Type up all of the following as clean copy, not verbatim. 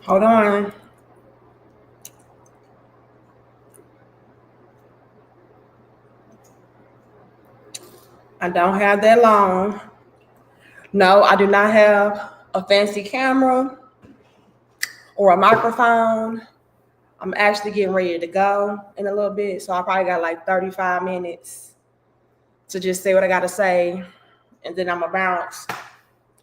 Hold on. I don't have that long. No, I do not have a fancy camera or a microphone. I'm actually getting ready to go in a little bit. So I probably got like 35 minutes to just say what I got to say. And then I'm going to bounce.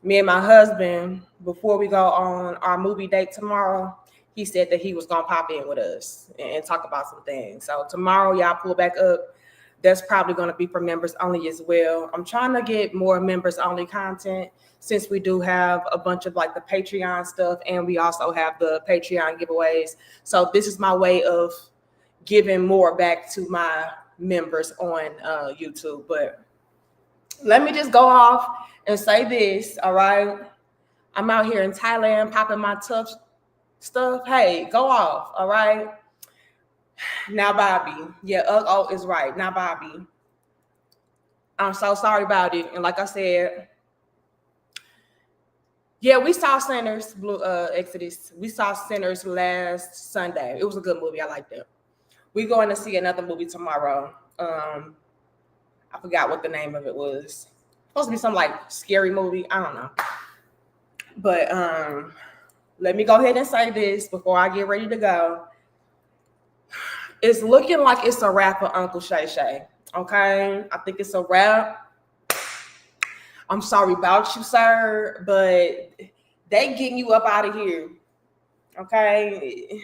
Me and my husband, before we go on our movie date tomorrow, he said that he was going to pop in with us and talk about some things. So tomorrow, y'all pull back up. That's probably going to be for members only as well. I'm trying to get more members only content since we do have a bunch of like the Patreon stuff, and we also have the Patreon giveaways. So this is my way of giving more back to my members on YouTube. But let me just go off and say this, all right? I'm out here in Thailand popping my tough stuff. Hey, go off, all right? Now, Bobby. Yeah, oh, is right. Now, Bobby. I'm so sorry about it. And like I said, yeah, we saw Sinners, Exodus. We saw Sinners last Sunday. It was a good movie. I liked it. We're going to see another movie tomorrow. I forgot what the name of it was. Supposed to be some like scary movie. I don't know. But let me go ahead and say this before I get ready to go. It's looking like it's a wrap for Uncle Shay Shay. Okay? I think it's a wrap. I'm sorry about you, sir, but they getting you up out of here. Okay?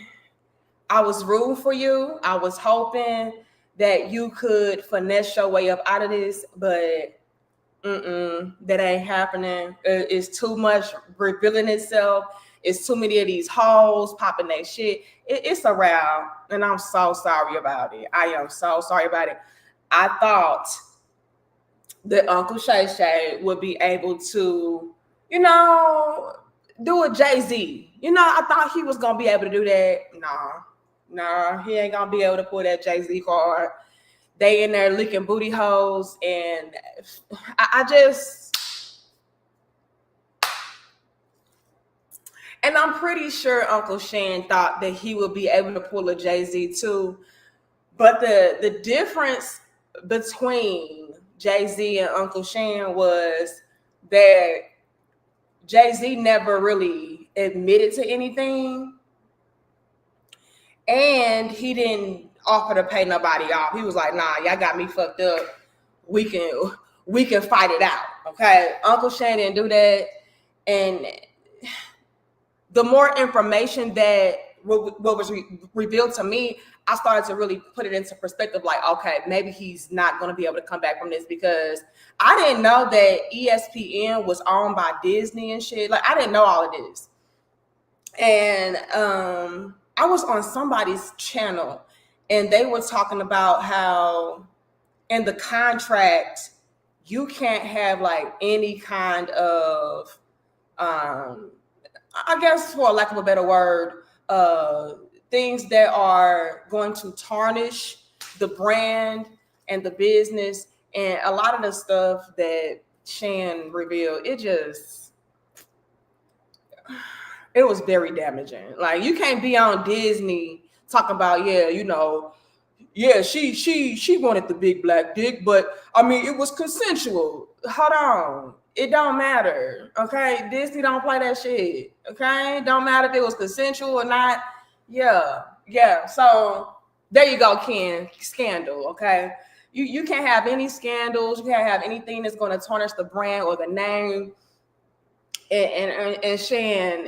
I was rooting for you. I was hoping that you could finesse your way up out of this, but that ain't happening. It's too much revealing itself. It's too many of these hoes popping their shit. It's a row, and I'm so sorry about it. I am so sorry about it. I thought that Uncle Shay Shay would be able to, do a Jay-Z. I thought he was going to be able to do that. Nah, he ain't going to be able to pull that Jay-Z card. They in there licking booty holes, and I just, and I'm pretty sure Uncle Shan thought that he would be able to pull a Jay-Z too. But the difference between Jay-Z and Uncle Shan was that Jay-Z never really admitted to anything, and he didn't offer to pay nobody off. He was like, nah, y'all got me fucked up. We can fight it out. Okay. Uncle Shane didn't do that. And the more information that what was revealed to me, I started to really put it into perspective. Like, okay, maybe he's not going to be able to come back from this, because I didn't know that ESPN was owned by Disney and shit. Like, I didn't know all of this. And I was on somebody's channel, and they were talking about how in the contract you can't have like any kind of I guess, for lack of a better word, things that are going to tarnish the brand and the business. And a lot of the stuff that Shan revealed, it was very damaging. Like, you can't be on Disney talking about, she wanted the big black dick, but I mean, it was consensual. Hold on. It don't matter. Okay. Disney don't play that shit. Okay. Don't matter if it was consensual or not. Yeah. So there you go, Ken. Scandal. Okay. You can't have any scandals. You can't have anything that's going to tarnish the brand or the name. And Shan,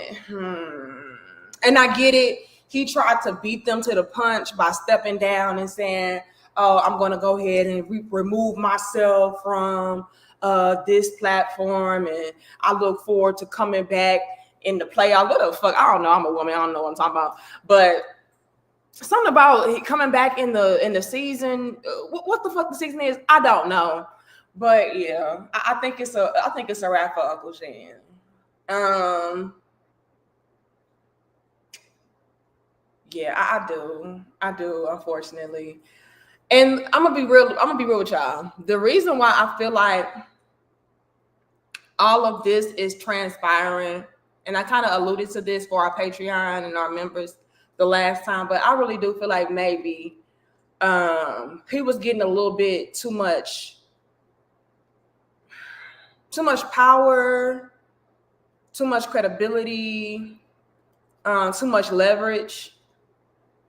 and I get it. He tried to beat them to the punch by stepping down and saying, oh, I'm going to go ahead and remove myself from this platform, and I look forward to coming back in the playoff. What the fuck? I don't know. I'm a woman. I don't know what I'm talking about. But something about coming back in the season. What the fuck the season is? I don't know. But yeah, I think it's a wrap for Uncle Shan. Yeah, I do, unfortunately. And I'm gonna be real with y'all. The reason why I feel like all of this is transpiring and I kind of alluded to this for our Patreon and our members the last time, but I really do feel like maybe he was getting a little bit too much power, too much credibility, too much leverage.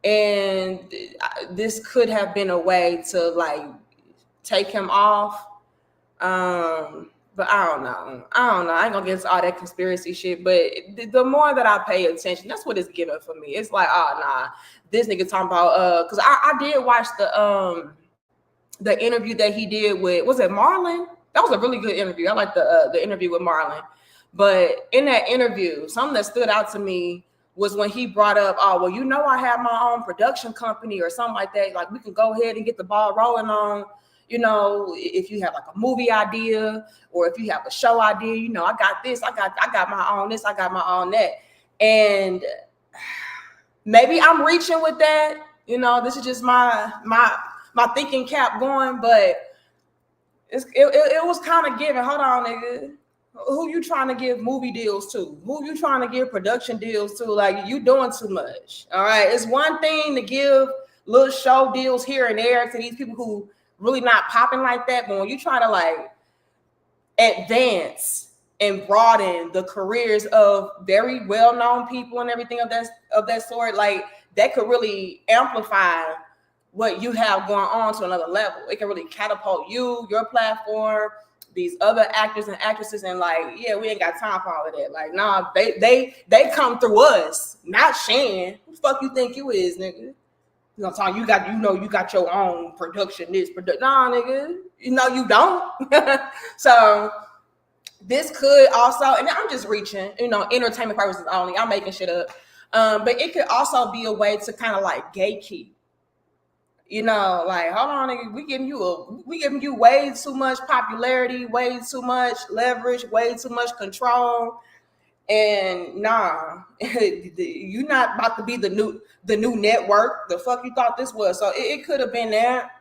And this could have been a way to like take him off. But I don't know. I ain't gonna get into all that conspiracy shit. But the more that I pay attention, that's what it's giving for me. It's like, oh nah, this nigga talking about because I did watch the interview that he did with, was it Marlon? That was a really good interview. I like the interview with Marlon. But in that interview, something that stood out to me was when he brought up, oh, well, you know, I have my own production company or something like that. Like, we can go ahead and get the ball rolling on, you know, if you have like a movie idea or if you have a show idea, you know, I got this, I got my own this, I got my own that. And maybe I'm reaching with that, you know, this is just my thinking cap going, but it was kind of giving, hold on, nigga. Who you trying to give movie deals to? Who you trying to give production deals to? Like, you doing too much. All right. It's one thing to give little show deals here and there to these people who really not popping like that. But when you try to like advance and broaden the careers of very well-known people and everything of that sort, like that could really amplify what you have going on to another level. It can really catapult you, your platform, these other actors and actresses, and like, yeah, we ain't got time for all of that. Like, nah, they come through us, not Shan. Who the fuck you think you is, nigga? You know, you got your own production, nah, nigga, you know you don't. So this could also, and I'm just reaching, you know, entertainment purposes only. I'm making shit up, but it could also be a way to kind of like gatekeep. You know, like, hold on, nigga, we giving you way too much popularity, way too much leverage, way too much control, and nah, you're not about to be the new network. The fuck you thought this was? So it could have been that,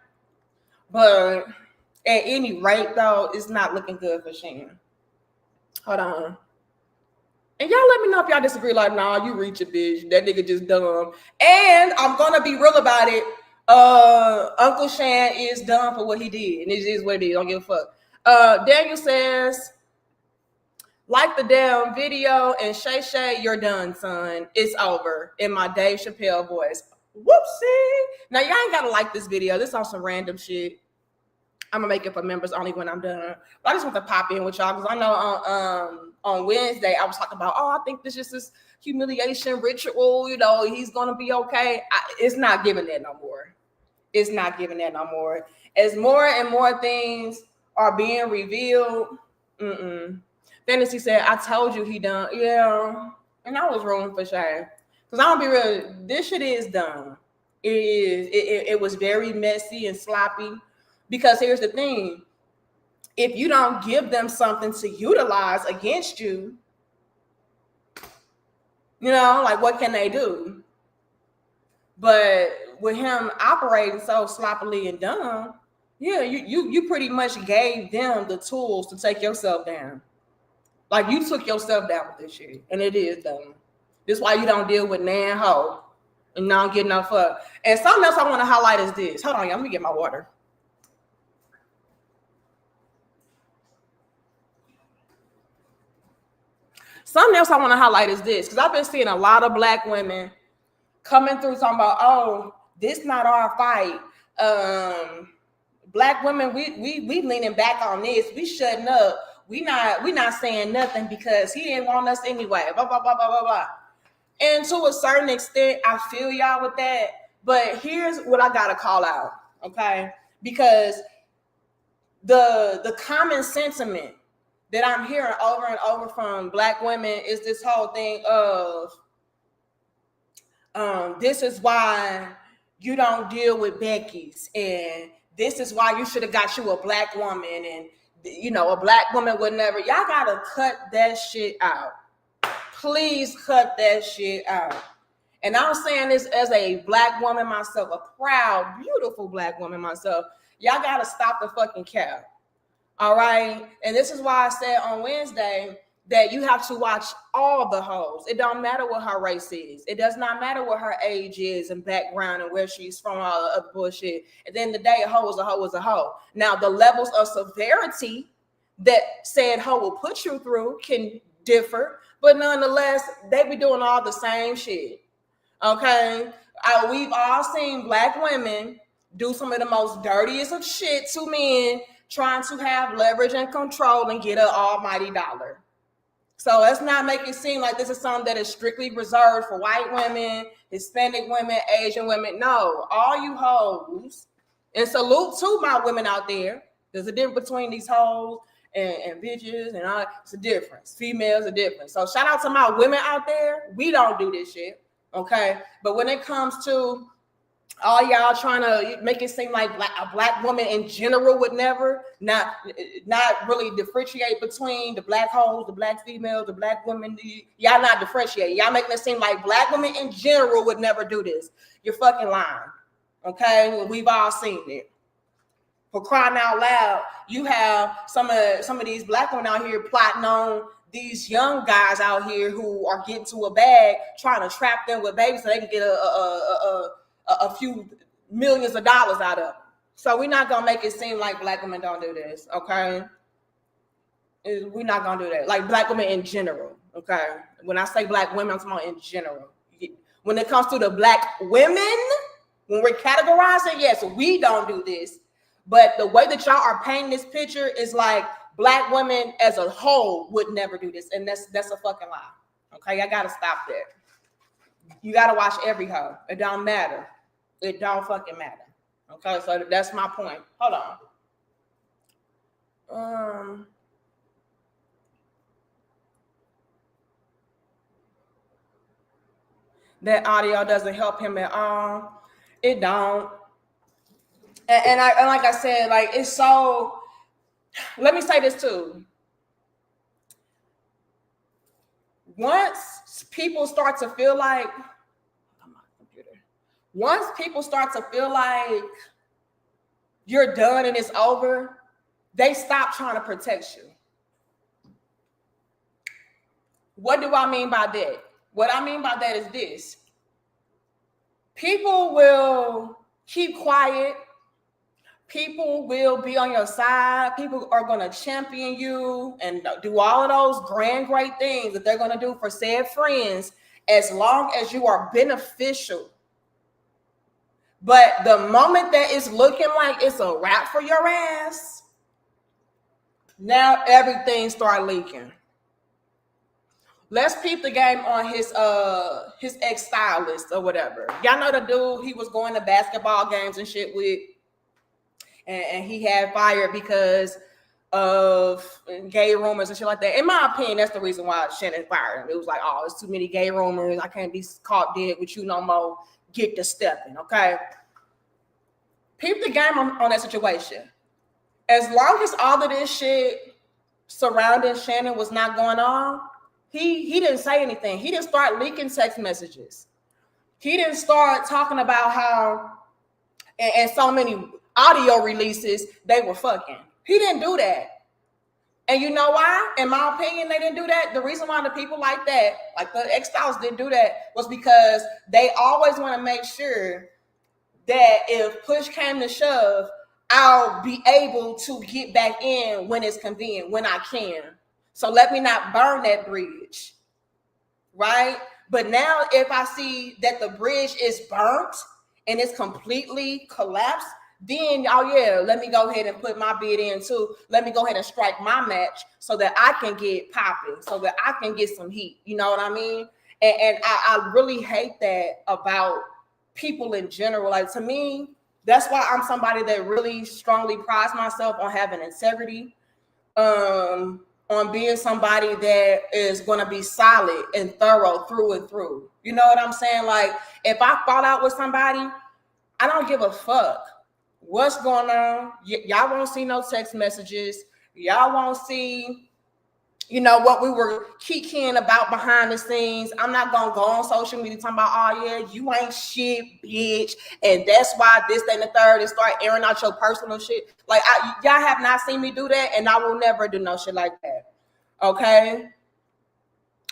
but at any rate, though, it's not looking good for Shan. Hold on. And y'all let me know if y'all disagree. Like, nah, you reach a bitch. That nigga just dumb. And I'm gonna be real about it. Uncle Shan is done for what he did, and it is what it is. Don't give a fuck. Daniel says, like the damn video, and Shay, you're done, son. It's over. In my Dave Chappelle voice. Whoopsie. Now y'all ain't gotta like this video. This on some random shit. I'm gonna make it for members only when I'm done. But I just want to pop in with y'all because I know on Wednesday I was talking about, oh, I think this is this humiliation ritual. You know, he's gonna be okay. It's not giving that no more. It's not giving that no more. As more and more things are being revealed, Fantasy said, I told you he done. Yeah, and I was wrong for sure. Because I'm gonna be real, this shit is done. It is. It was very messy and sloppy. Because here's the thing. If you don't give them something to utilize against you, you know, like what can they do? But with him operating so sloppily and dumb, yeah, you pretty much gave them the tools to take yourself down. Like you took yourself down with this shit, and it is dumb. This is why you don't deal with Nan Ho and not get no fuck. And something else I want to highlight is this. Hold on, y'all. Let me get my water. Something else I want to highlight is this, because I've been seeing a lot of Black women coming through talking about, oh, this not our fight. Black women, we leaning back on this. We shutting up. We not saying nothing because he didn't want us anyway. Blah, blah, blah, blah, blah, blah. And to a certain extent, I feel y'all with that. But here's what I gotta call out, okay? Because the common sentiment that I'm hearing over and over from Black women is this whole thing of this is why you don't deal with Becky's, and this is why you should have got you a Black woman, and you know, a Black woman would never. Y'all gotta cut that shit out. Please cut that shit out. And I'm saying this as a Black woman myself, a proud, beautiful Black woman myself. Y'all gotta stop the fucking cap. All right. And this is why I said on Wednesday that you have to watch all the hoes. It don't matter what her race is. It does not matter what her age is and background and where she's from, all the other bullshit. At the end of the day, a hoe is a hoe is a hoe. Now, the levels of severity that said hoe will put you through can differ, but nonetheless, they be doing all the same shit. Okay? We've all seen Black women do some of the most dirtiest of shit to men, trying to have leverage and control and get an almighty dollar. So let's not make it seem like this is something that is strictly reserved for white women, Hispanic women, Asian women. No, all you hoes. And salute to my women out there. There's a difference between these hoes and bitches and all. It's a difference. Females are different. So shout out to my women out there. We don't do this shit. Okay. But when it comes to all y'all trying to make it seem like a black woman in general would never, not really differentiate between the black hoes, the black females, the black women. Y'all not differentiate. Y'all making it seem like black women in general would never do this. You're fucking lying. Okay, we've all seen it. For crying out loud, you have some of these black women out here plotting on these young guys out here who are getting to a bag, trying to trap them with babies so they can get a few millions of dollars out of them. So we're not gonna make it seem like black women don't do this, okay? We're not gonna do that. Like black women in general, okay? When I say black women, I'm talking about in general. When it comes to the black women, when we're categorizing, yes, we don't do this. But the way that y'all are painting this picture is like black women as a whole would never do this, and that's a fucking lie. Okay, I gotta stop that. You gotta watch every hoe. It don't matter. It don't fucking matter. Okay, so that's my point. Hold on. That audio doesn't help him at all. It don't. And like I said, like it's so. Let me say this too. Once people start to feel like. Once people start to feel like you're done and it's over, they stop trying to protect you. What do I mean by that? What I mean by that is this. People will keep quiet. People will be on your side. People are going to champion you and do all of those grand, great things that they're going to do for said friends as long as you are beneficial. But the moment that it's looking like it's a wrap for your ass, now everything start leaking. Let's peep the game on his ex-stylist or whatever. Y'all know the dude he was going to basketball games and shit with, and he had fired because of gay rumors and shit like that. In my opinion, that's the reason why Shannon fired him. It was like, oh, it's too many gay rumors. I can't be caught dead with you no more. Get to stepping, okay? Peep the game on that situation. As long as all of this shit surrounding Shannon was not going on, he didn't say anything. He didn't start leaking text messages. He didn't start talking about how and so many audio releases they were fucking. He didn't do that. And you know why? In my opinion, they didn't do that. The reason why the people like that, like the ex-styles didn't do that, was because they always want to make sure that if push came to shove, I'll be able to get back in when it's convenient, when I can. So let me not burn that bridge, right? But now if I see that the bridge is burnt and it's completely collapsed, then, oh yeah, let me go ahead and put my bid in too. Let me go ahead and strike my match so that I can get popping, so that I can get some heat. You know what I mean? And I really hate that about people in general. Like, to me, that's why I'm somebody that really strongly prides myself on having integrity, on being somebody that is going to be solid and thorough through and through. You know what I'm saying? Like, if I fall out with somebody, I don't give a fuck what's going on. Y'all won't see no text messages. Y'all won't see, you know, what we were kikiing about behind the scenes. I'm not gonna go on social media talking about, oh yeah, you ain't shit, bitch, and that's why this, that, and the third, and start airing out your personal shit. Like, y'all have not seen me do that, and I will never do no shit like that. Okay?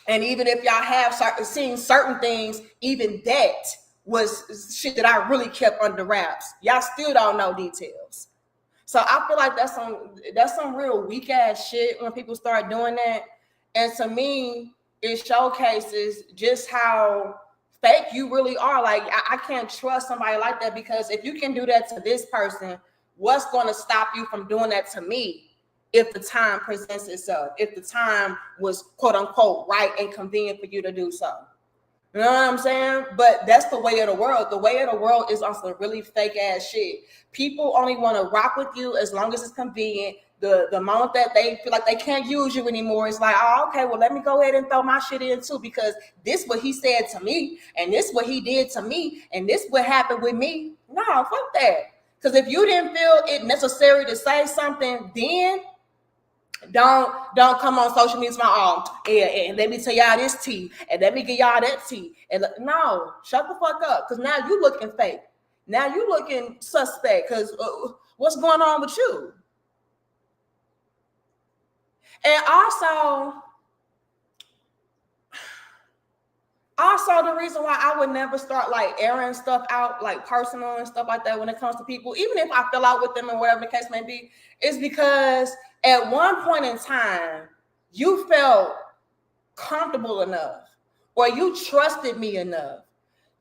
And even if y'all have seen certain things, even that was shit that I really kept under wraps. Y'all still don't know details. So I feel like that's some real weak ass shit when people start doing that. And to me, it showcases just how fake you really are. Like I can't trust somebody like that, because if you can do that to this person, what's going to stop you from doing that to me if the time presents itself, if the time was quote unquote right and convenient for you to do so? You know what I'm saying? But that's the way of the world. The way of the world is on some really fake ass shit. People only want to rock with you as long as it's convenient. The moment that they feel like they can't use you anymore, it's like, oh, okay, well, let me go ahead and throw my shit in too, because this what he said to me, and this what he did to me, and this what happened with me. No, fuck that. Because if you didn't feel it necessary to say something, then don't come on social media and let me tell y'all this tea, and let me give y'all that tea. And no, shut the fuck up, because now you looking fake. Now you looking suspect, because what's going on with you? And also the reason why I would never start like airing stuff out, like personal and stuff like that, when it comes to people, even if I fell out with them or whatever the case may be, is because at one point in time, you felt comfortable enough, or you trusted me enough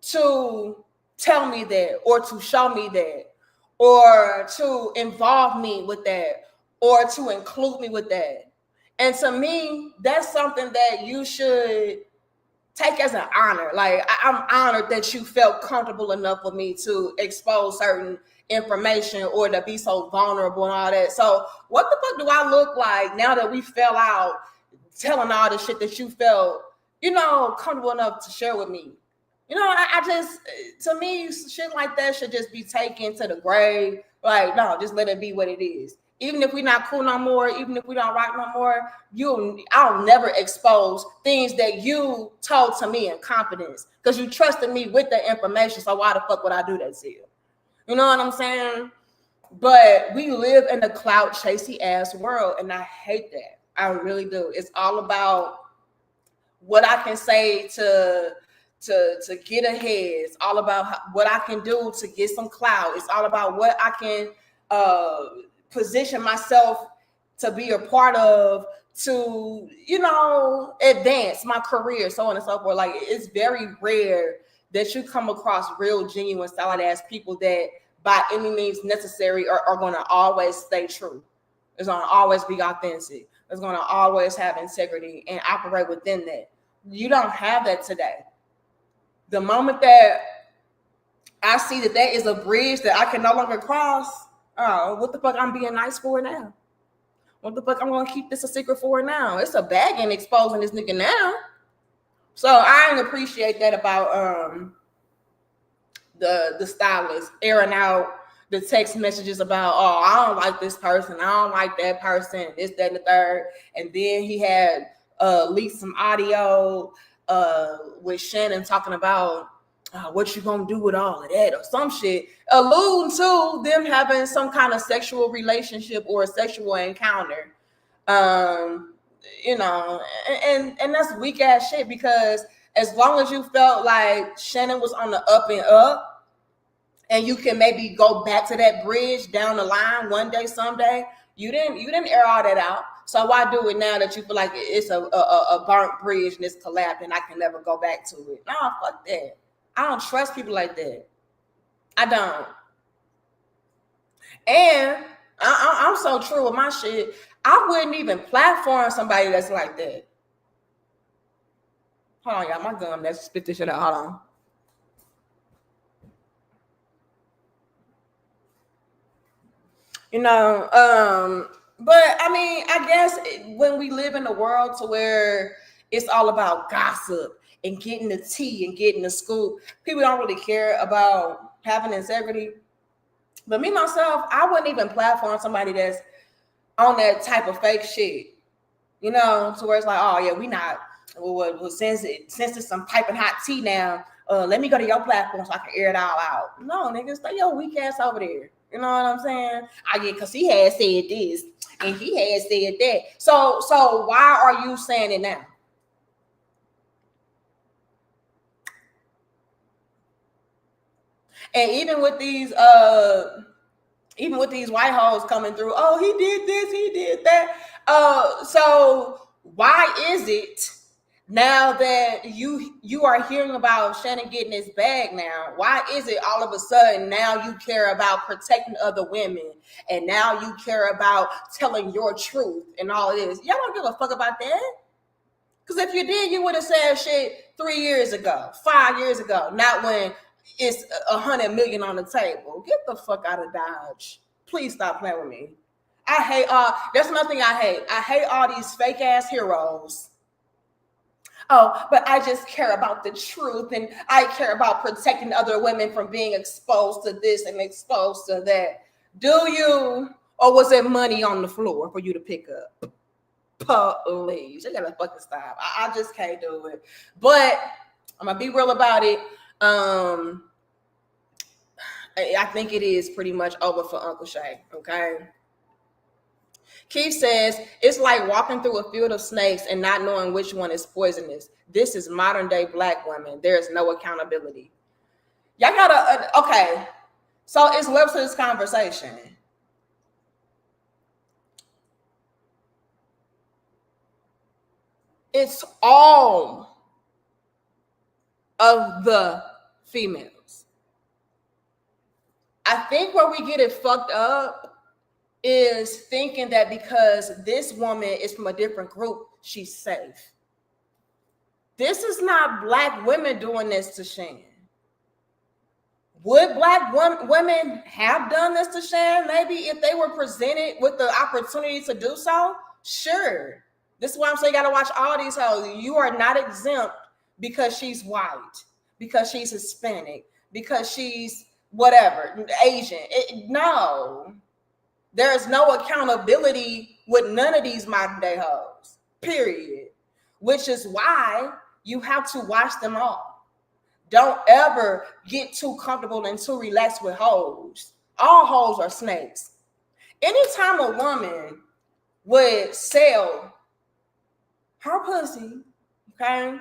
to tell me that, or to show me that, or to involve me with that, or to include me with that. And to me, that's something that you should take as an honor. Like, I'm honored that you felt comfortable enough with me to expose certain information or to be so vulnerable and all that. So what the fuck do I look like now that we fell out, telling all the shit that you felt, comfortable enough to share with me? I just, to me, shit like that should just be taken to the grave. Like, no, just let it be what it is. Even if we're not cool no more, even if we don't rock no more, I'll never expose things that you told to me in confidence, because you trusted me with the information. So why the fuck would I do that to you? You know what I'm saying? But we live in a clout chasing ass world, and I hate that. I really do. It's all about what I can say to get ahead. It's all about what I can do to get some clout. It's all about what I can position myself to be a part of, to advance my career, so on and so forth. Like, it's very rare that you come across real, genuine, solid ass people that by any means necessary are going to always stay true. It's going to always be authentic. It's going to always have integrity and operate within that. You don't have that today. The moment that I see that is a bridge that I can no longer cross, oh, what the fuck I'm being nice for now? What the fuck I'm going to keep this a secret for now? It's a bag in exposing this nigga now. So I didn't appreciate that about the stylist airing out the text messages about, oh, I don't like this person, I don't like that person, this, that, and the third. And then he had leaked some audio with Shannon talking about what you gonna do with all of that, or some shit, alluding to them having some kind of sexual relationship or a sexual encounter. And that's weak ass shit, because as long as you felt like Shannon was on the up and up, and you can maybe go back to that bridge down the line one day, someday, you didn't air all that out. So why do it now that you feel like it's a burnt bridge and it's collapsed and I can never go back to it? No, fuck that. I don't trust people like that. I don't. And I'm so true with my shit. I wouldn't even platform somebody that's like that. Hold on, y'all. My gum, let's spit this shit out. Hold on. But I mean, I guess when we live in a world to where it's all about gossip and getting the tea and getting the scoop, people don't really care about having integrity. But me, myself, I wouldn't even platform somebody that's on that type of fake shit, to where it's like, oh yeah, we not, well since it's some piping hot tea now, let me go to your platform so I can air it all out. No, nigga, stay your weak ass over there. You know what I'm saying? I get, because he had said this and he had said that. So why are you saying it now? And even with these white hoes coming through, oh, he did this, he did that. So why is it now that you are hearing about Shannon getting his bag now, why is it all of a sudden now you care about protecting other women and now you care about telling your truth and all of this? Y'all don't give a fuck about that. Because if you did, you would have said shit 3 years ago, 5 years ago, not when it's 100 million on the table. Get the fuck out of Dodge. Please stop playing with me. I hate that's nothing I hate. I hate all these fake ass heroes. Oh, but I just care about the truth and I care about protecting other women from being exposed to this and exposed to that. Do you? Or was it money on the floor for you to pick up? Please, you gotta fucking stop. I just can't do it. But I'm gonna be real about it. I think it is pretty much over for Uncle Shay. Okay. Keith says it's like walking through a field of snakes and not knowing which one is poisonous. This is modern day Black women. There is no accountability. Y'all gotta okay. So it's left to this conversation. It's all of the females. I think where we get it fucked up is thinking that because this woman is from a different group, she's safe. This is not Black women doing this to Shannon. Would Black women have done this to Shannon? Maybe if they were presented with the opportunity to do so, sure. This is why I'm saying you got to watch all these hoes. You are not exempt because she's white, because she's Hispanic, because she's whatever, Asian. No. There is no accountability with none of these modern day hoes, period. Which is why you have to watch them all. Don't ever get too comfortable and too relaxed with hoes. All hoes are snakes. Anytime a woman would sell her pussy, okay,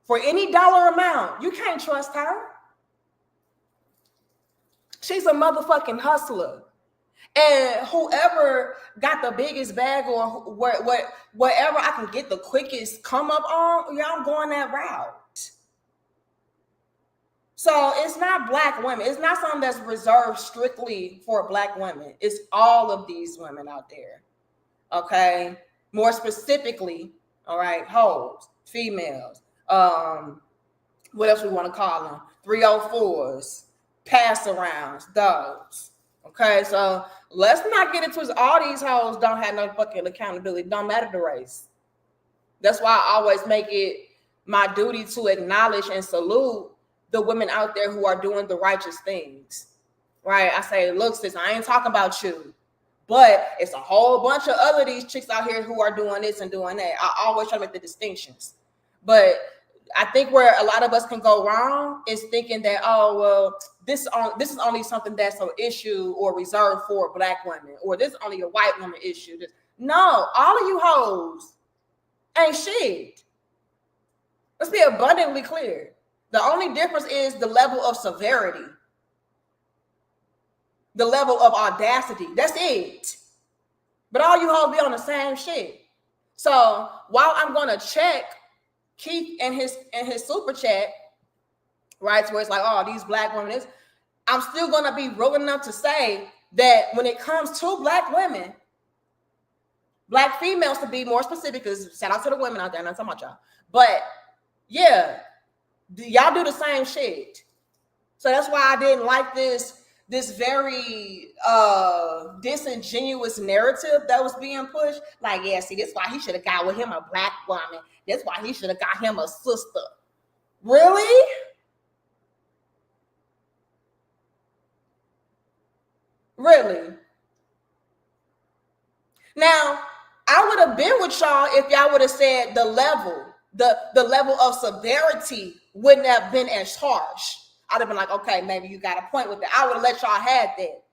for any dollar amount, you can't trust her. She's a motherfucking hustler. And whoever got the biggest bag or wherever I can get the quickest come up on, yeah, I'm going that route. So it's not Black women. It's not something that's reserved strictly for Black women. It's all of these women out there. Okay, more specifically, all right, hoes, females, what else we want to call them? 304s, pass arounds, those. Okay, so let's not get into it. All these hoes don't have no fucking accountability. Don't matter the race. That's why I always make it my duty to acknowledge and salute the women out there who are doing the righteous things. Right? I say, look, sis, I ain't talking about you. But it's a whole bunch of other these chicks out here who are doing this and doing that. I always try to make the distinctions. But I think where a lot of us can go wrong is thinking that, oh, well, this is only something that's an issue or reserved for Black women, or this is only a white woman issue. No, all of you hoes ain't shit. Let's be abundantly clear. The only difference is the level of severity. The level of audacity. That's it. But all you hoes be on the same shit. So while I'm gonna check Keith and his super chat, right? Where it's like, oh, these Black women is, I'm still gonna be real enough to say that when it comes to Black women, Black females to be more specific, because shout out to the women out there, I'm not talking about y'all. But yeah, y'all do the same shit. So that's why I didn't like this very disingenuous narrative that was being pushed. Like, yeah, see, that's why he should have got with him a Black woman. That's why he should have got him a sister. Really? Really? Now, I would have been with y'all if y'all would have said the level of severity wouldn't have been as harsh. I'd have been like, okay, maybe you got a point with that. I would have let y'all have that.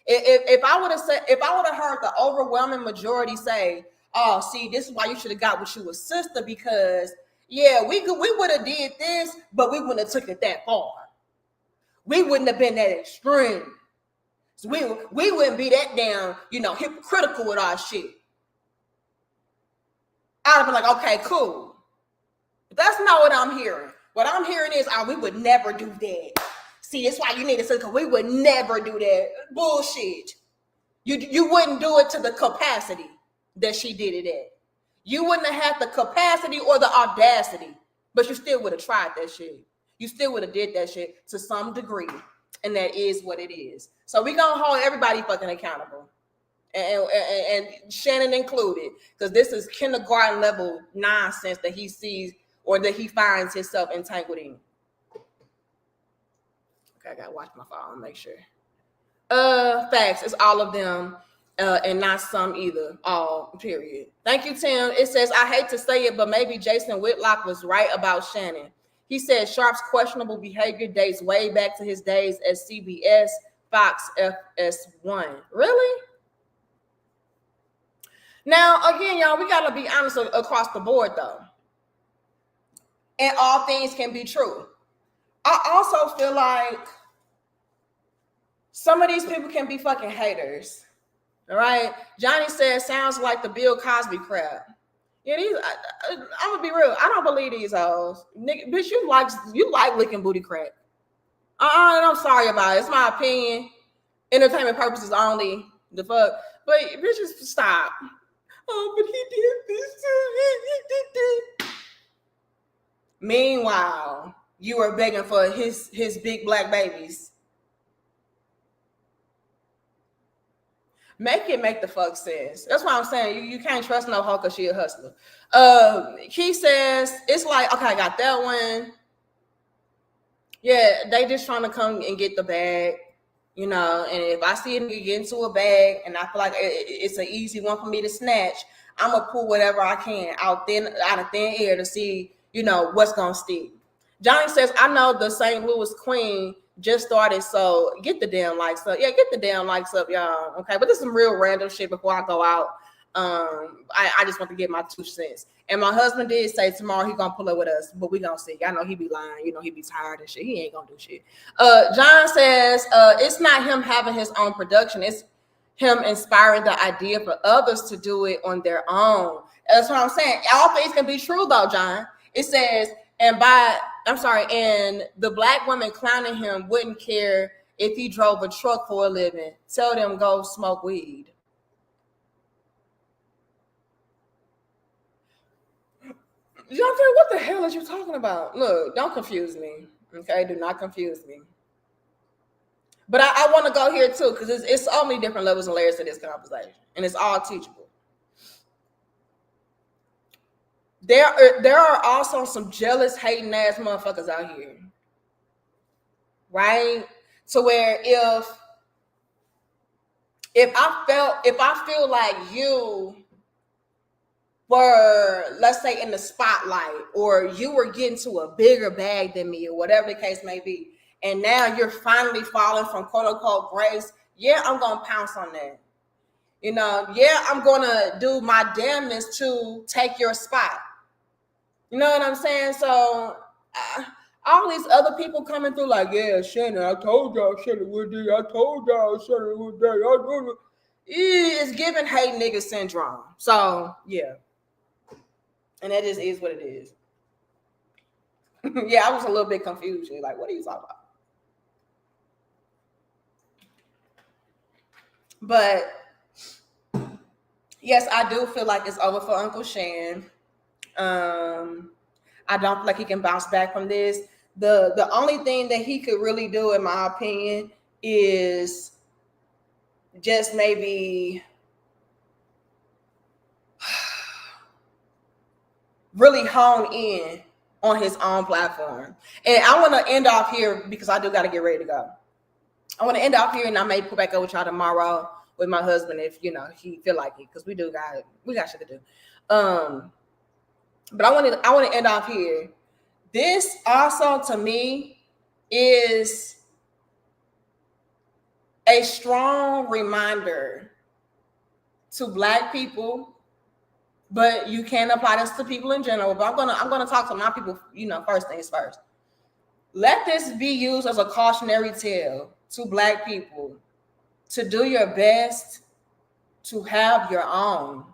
If I would have heard the overwhelming majority say, oh, see, this is why you should have got with you a sister, because Yeah, we would have did this, but we wouldn't have took it that far. We wouldn't have been that extreme. So we wouldn't be that damn, hypocritical with our shit. I'd have been like, okay, cool. But that's not what I'm hearing. What I'm hearing is, we would never do that. See, that's why you need to say, because we would never do that. Bullshit. You wouldn't do it to the capacity that she did it at. You wouldn't have had the capacity or the audacity, but you still would have tried that shit. You still would have did that shit to some degree, and that is what it is. So we gonna hold everybody fucking accountable, and Shannon included, because this is kindergarten level nonsense that he sees or that he finds himself entangled in. Okay, I gotta watch my phone, make sure. Facts. It's all of them, and not some either. All, period. Thank you, Tim. It says, I hate to say it, but maybe Jason Whitlock was right about Shannon. He said Sharpe's questionable behavior dates way back to his days at CBS, Fox, FS1. Really? Now, again, y'all, we gotta be honest across the board, though. And all things can be true. I also feel like some of these people can be fucking haters. All right. Johnny says, sounds like the Bill Cosby crap. Yeah, I'm gonna be real. I don't believe these hoes. Nigga, bitch, you like licking booty crack. I'm sorry about it. It's my opinion. Entertainment purposes only. The fuck. But bitches, stop. Oh, but he did this. Meanwhile, you are begging for his big black babies. Make the fuck sense. That's why I'm saying you can't trust no hoe because she a hustler. He says, it's like, okay, I got that one. Yeah, they just trying to come and get the bag, and if I see a nigga get into a bag and I feel like it's an easy one for me to snatch, I'm gonna pull whatever I can out of thin air to see, what's gonna stick. Johnny says, I know the St. Louis Queen just started, so get the damn likes up. Yeah, get the damn likes up, y'all. Okay, but this is some real random shit before I go out. I just want to get my 2 cents. And my husband did say tomorrow he gonna pull up with us, but we gonna see. I know he be lying, he be tired and shit. He ain't gonna do shit. John says it's not him having his own production, it's him inspiring the idea for others to do it on their own. That's what I'm saying. All things can be true though, John. It says, and the black women clowning him wouldn't care if he drove a truck for a living. Tell them go smoke weed. Jonathan, what the hell are you talking about? Look, don't confuse me. Okay, do not confuse me. But I want to go here too, because it's so many different levels and layers to this conversation, and it's all teachable. There are also some jealous, hating ass motherfuckers out here, right? To where if I feel like you were, let's say, in the spotlight, or you were getting to a bigger bag than me, or whatever the case may be, and now you're finally falling from quote unquote grace, yeah, I'm gonna pounce on that. Yeah, I'm gonna do my damnness to take your spot. You know what I'm saying? So all these other people coming through like, yeah, Shannon, I told y'all Shannon would do. I told y'all Shannon would do. It's giving hate nigga syndrome. So yeah, and that just is what it is. Yeah, I was a little bit confused. Like, what are you talking about? But yes, I do feel like it's over for Uncle Shan. I don't feel like he can bounce back from this. The only thing that he could really do, in my opinion, is just maybe really hone in on his own platform. And I want to end off here because I do got to get ready to go. I want to end off here, and I may put back up with y'all tomorrow with my husband if he feel like it, because we got shit to do. But I want to end off here. This also, to me, is a strong reminder to Black people but you can apply this to people in general. But I'm gonna talk to my people, first things first. Let this be used as a cautionary tale to Black people to do your best to have your own.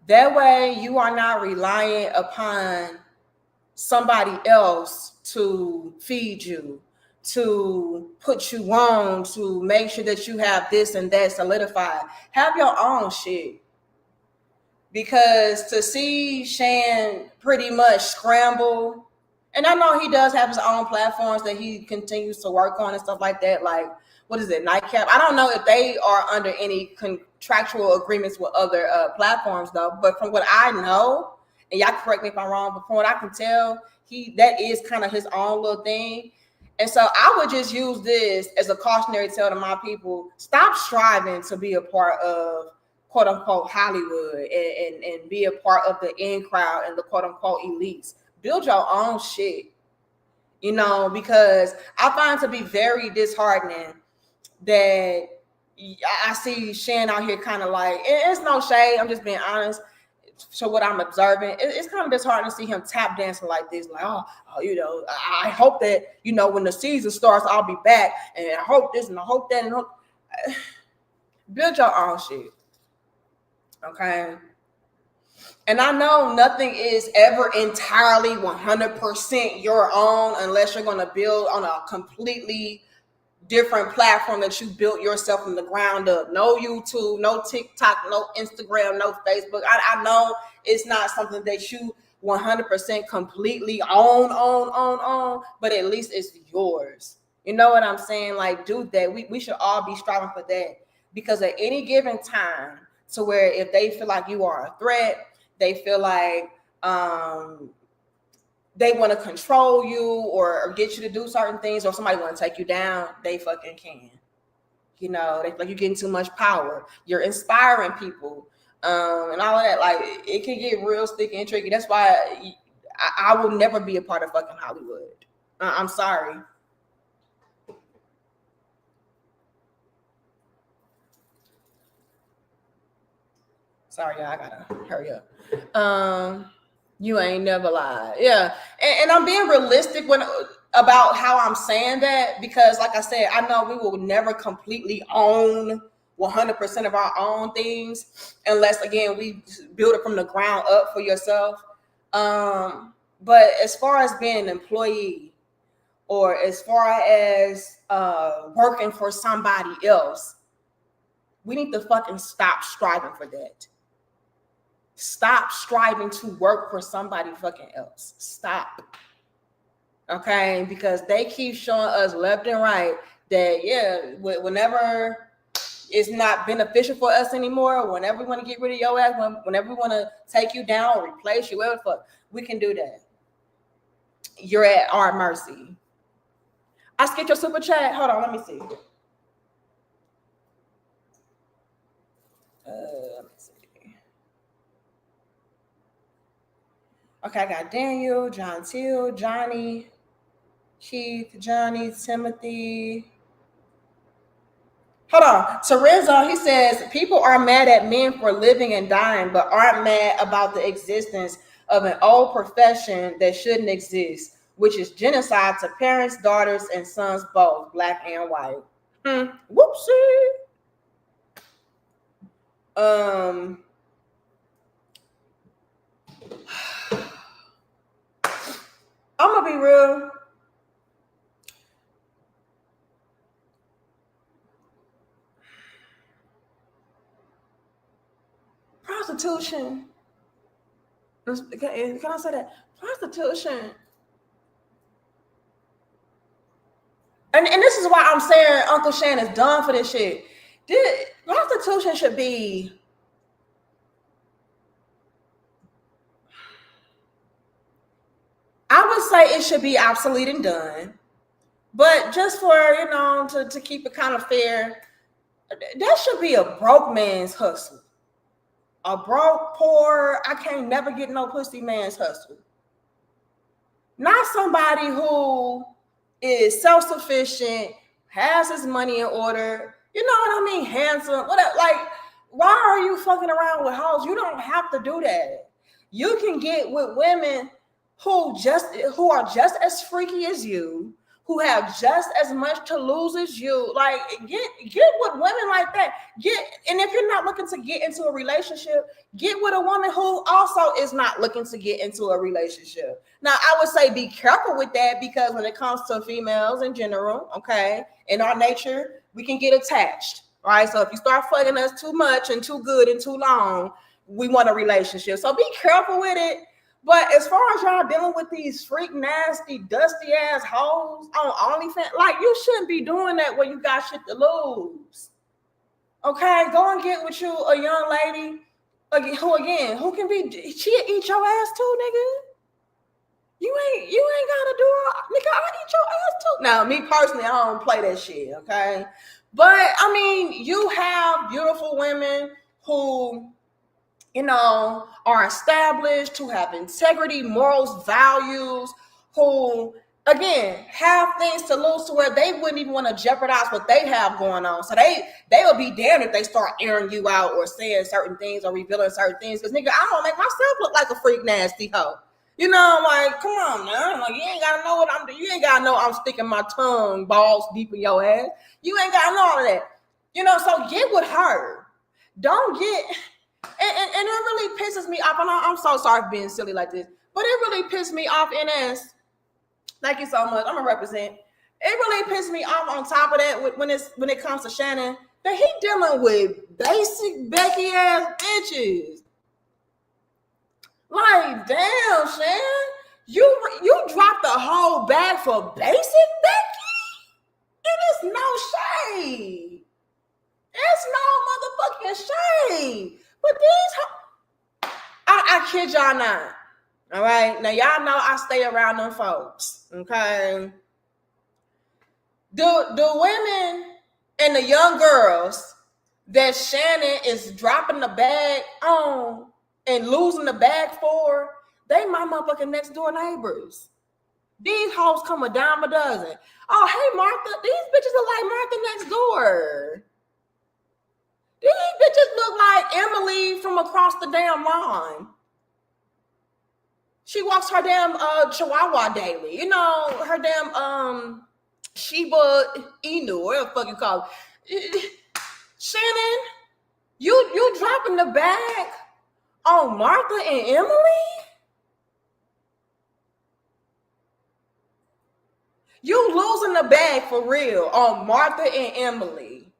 That way you are not reliant upon somebody else to feed you, to put you on, to make sure that you have this and that solidified. Have your own shit. Because to see Shan pretty much scramble, and I know he does have his own platforms that he continues to work on and stuff like that, like, what is it, Nightcap? I don't know if they are under any contractual agreements with other platforms though, but from what I know, and y'all correct me if I'm wrong, but from what I can tell, that is kind of his own little thing. And so I would just use this as a cautionary tale to my people. Stop striving to be a part of quote unquote Hollywood and be a part of the in crowd and the quote unquote elites. Build your own shit, because I find it to be very disheartening that I see Shan out here kind of like, it's no shade, I'm just being honest. So what I'm observing, it's kind of disheartening to see him tap dancing like this, like, I hope that, when the season starts, I'll be back, and I hope this and I hope that, and build your own shit. Okay. And I know nothing is ever entirely 100% your own unless you're going to build on a completely different platform that you built yourself from the ground up. No YouTube, no TikTok, no Instagram, no Facebook. I know it's not something that you 100% completely own, but at least it's yours. You know what I'm saying? Like, do that. We should all be striving for that, because at any given time, to where if they feel like you are a threat, they feel like they want to control you or get you to do certain things, or somebody want to take you down, they fucking can. They feel like you're getting too much power. You're inspiring people, and all of that. Like, it can get real sticky and tricky. That's why I will never be a part of fucking Hollywood. I'm sorry. Sorry, y'all, I gotta hurry up. You ain't never lied. Yeah. And I'm being realistic about how I'm saying that, because like I said, I know we will never completely own 100% of our own things unless, again, we build it from the ground up for yourself. But as far as being an employee, or as far as working for somebody else, we need to fucking stop striving for that. Stop striving to work for somebody fucking else. Stop. Okay? Because they keep showing us left and right that, whenever it's not beneficial for us anymore, whenever we want to get rid of your ass, whenever we want to take you down or replace you, whatever the fuck, we can do that. You're at our mercy. I skipped your super chat. Hold on, let me see. Let me see. Okay, I got Daniel, John Till, Johnny, Keith, Johnny, Timothy. Hold on. Teresa, he says, people are mad at men for living and dying, but aren't mad about the existence of an old profession that shouldn't exist, which is genocide to parents, daughters, and sons both, Black and white. Whoopsie. I'm gonna be real. Prostitution. Can I say that? Prostitution. And this is why I'm saying Uncle Shan is done for this shit. Prostitution should be, I would say it should be obsolete and done. But just for, to keep it kind of fair, that should be a broke man's hustle. A broke, poor, I can't never get no pussy man's hustle. Not somebody who is self-sufficient, has his money in order, you know what I mean? Handsome, whatever. Like, Why are you fucking around with hoes? You don't have to do that. You can get with women who are just as freaky as you, who have just as much to lose as you. Like get with women like that. And if you're not looking to get into a relationship, get with a woman who also is not looking to get into a relationship. Now, I would say be careful with that, because when it comes to females in general, okay, in our nature, we can get attached. All right. So if you start fucking us too much and too good and too long, we want a relationship. So be careful with it. But as far as y'all dealing with these freak, nasty, dusty ass hoes on OnlyFans, like, you shouldn't be doing that when you got shit to lose. Okay, go and get with you a young lady who can be, she'll eat your ass too, nigga. You ain't gotta do it, nigga. I'll eat your ass too. Now, me personally, I don't play that shit, okay? But I mean, you have beautiful women who, you know, are established, who have integrity, morals, values, who, again, have things to lose to where they wouldn't even want to jeopardize what they have going on. So they will be damned if they start airing you out or saying certain things or revealing certain things. Because, nigga, I don't make myself look like a freak nasty hoe. You know, like, come on, man. Like, you ain't gotta know what I'm doing. You ain't gotta know I'm sticking my tongue balls deep in your ass. You ain't gotta know all of that. You know, so get with her. Don't get, and it really pisses me off. And I'm so sorry for being silly like this, but it really pissed me off, NS. Thank you so much. I'm gonna represent. It really pissed me off on top of that when it comes to Shannon, that he dealing with basic Becky ass bitches. Like, damn, Shan, you dropped the whole bag for basic Becky? It is no shade. It's no motherfucking shade. But these, I kid y'all not. All right, now y'all know I stay around them folks. Okay, the women and the young girls that Shannon is dropping the bag on and losing the bag for, they my motherfucking next door neighbors. These hoes come a dime a dozen. Oh, hey, Martha, these bitches look like Martha next door. These bitches look like Emily from across the damn line. She walks her damn Chihuahua daily. You know, her damn Shiba Inu, whatever the fuck you call it. Shannon, you dropping the bag on Martha and Emily? You losing the bag for real on Martha and Emily.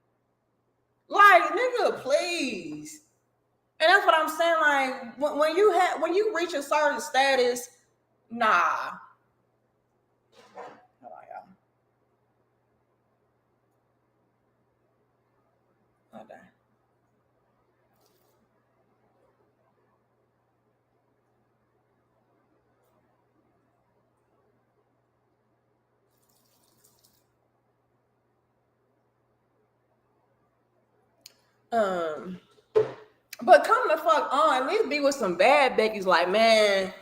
Like, nigga, please. And that's what I'm saying. Like, when you reach a certain status, nah. Hold on, y'all. Hold on. But come the fuck on, at least be with some bad Becky's. Like, man,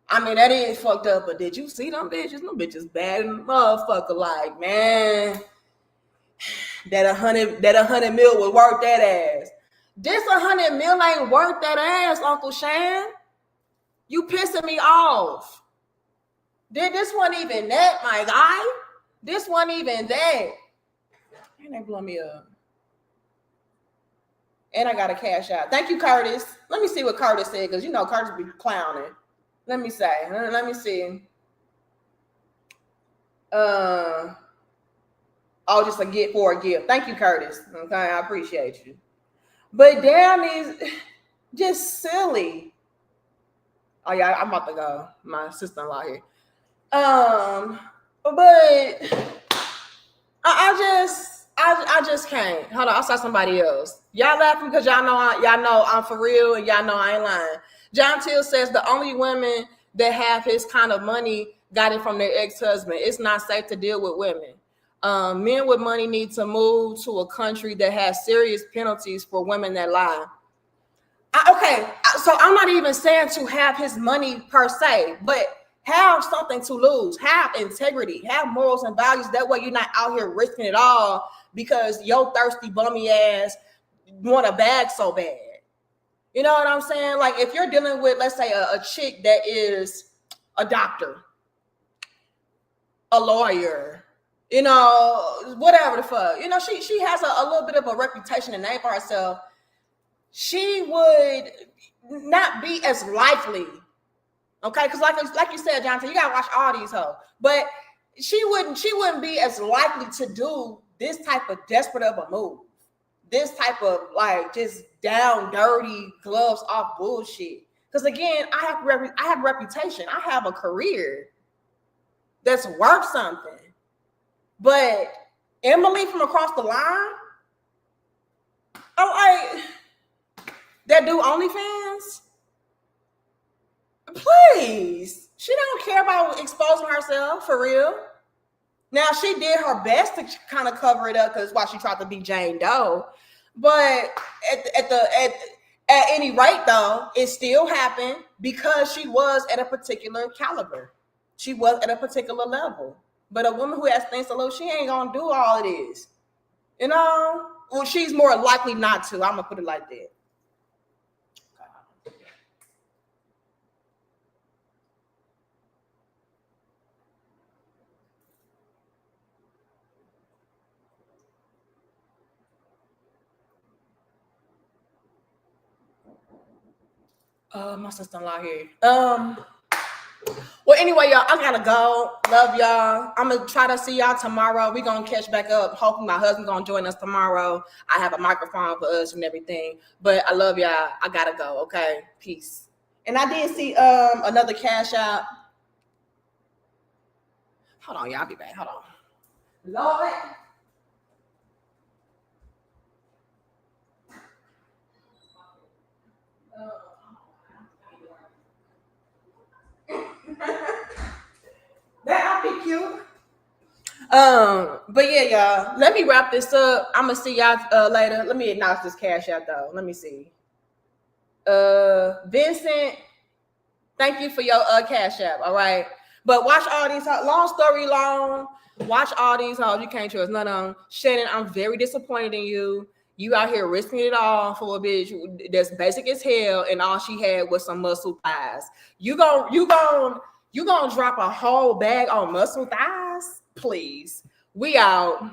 I mean, that is fucked up, but did you see them bitches? Them bitches bad and motherfucker. Like, man, that 100 mil was worth that ass. This 100 mil ain't worth that ass, Uncle Shan. You pissing me off. This wasn't even that, my guy. This wasn't even that. And they blow me up. And I got to cash out. Thank you, Curtis. Let me see what Curtis said, because you know Curtis be clowning. Let me see. Oh, just a gift for a gift. Thank you, Curtis. Okay, I appreciate you. But damn, is just silly. Oh yeah, I'm about to go. My sister-in-law here. But I just can't. Hold on, I saw somebody else. Y'all laughing because y'all know I'm for real, and y'all know I ain't lying. John Till says the only women that have his kind of money got it from their ex-husband. It's not safe to deal with women. Men with money need to move to a country that has serious penalties for women that lie. Okay, so I'm not even saying to have his money per se, but have something to lose, have integrity, have morals and values. That way you're not out here risking it all because your thirsty bummy ass want a bag so bad. You know what I'm saying? Like if you're dealing with, let's say, a chick that is a doctor, a lawyer, you know, whatever the fuck. You know, she has a little bit of a reputation and name for herself. She would not be as likely, okay? Because like you said, Jonathan, you gotta watch all these hoes. But she wouldn't be as likely to do this type of desperate of a move. This type of like just down dirty gloves off bullshit. Because again, I have reputation. I have a career that's worth something. But Emily from across the line, I'm like, that do OnlyFans? Please. She don't care about exposing herself for real. Now she did her best to kind of cover it up because while she tried to be Jane Doe. But at any rate, though, it still happened because she was at a particular caliber. She was at a particular level. But a woman who has things to lose, she ain't gonna do all of this. You know? Well, she's more likely not to. I'm gonna put it like that. My sister-in-law here. Well, anyway, y'all, I gotta go. Love y'all. I'm gonna try to see y'all tomorrow. We're gonna catch back up. Hopefully my husband's gonna join us tomorrow. I have a microphone for us and everything. But I love y'all. I gotta go. Okay. Peace. And I did see another cash out. Hold on, y'all. I'll be back. Hold on. Lord. That'll be cute. But yeah, y'all. Let me wrap this up. I'm gonna see y'all later. Let me acknowledge this cash out though. Let me see. Vincent, thank you for your cash app. All right. But watch all these. Long story long. Watch all these hoes. You can't trust none of them. Shannon, I'm very disappointed in you. You out here risking it all for a bitch that's basic as hell, and all she had was some muscle thighs. You gonna drop a whole bag on muscle thighs? Please. We out.